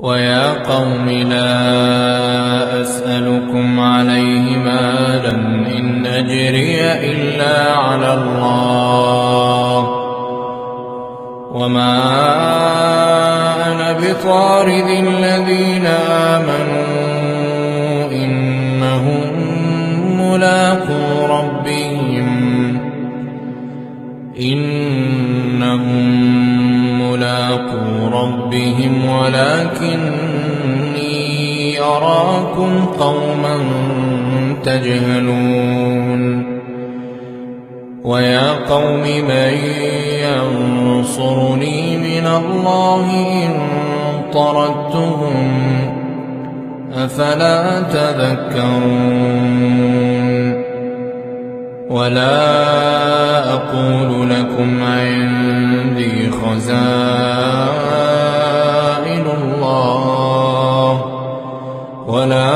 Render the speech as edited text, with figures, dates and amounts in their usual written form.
ويا قوم لا أسألكم عليه مالا إن أجري إلا على الله وما أنا بطارد الذين آمنوا إنهم ملاقو ربهم ولكني أراكم قوما تجهلون ويا قوم من ينصرني من الله إن طردتهم أفلا تذكرون ولا أقول لكم عندي خزائن الله ولا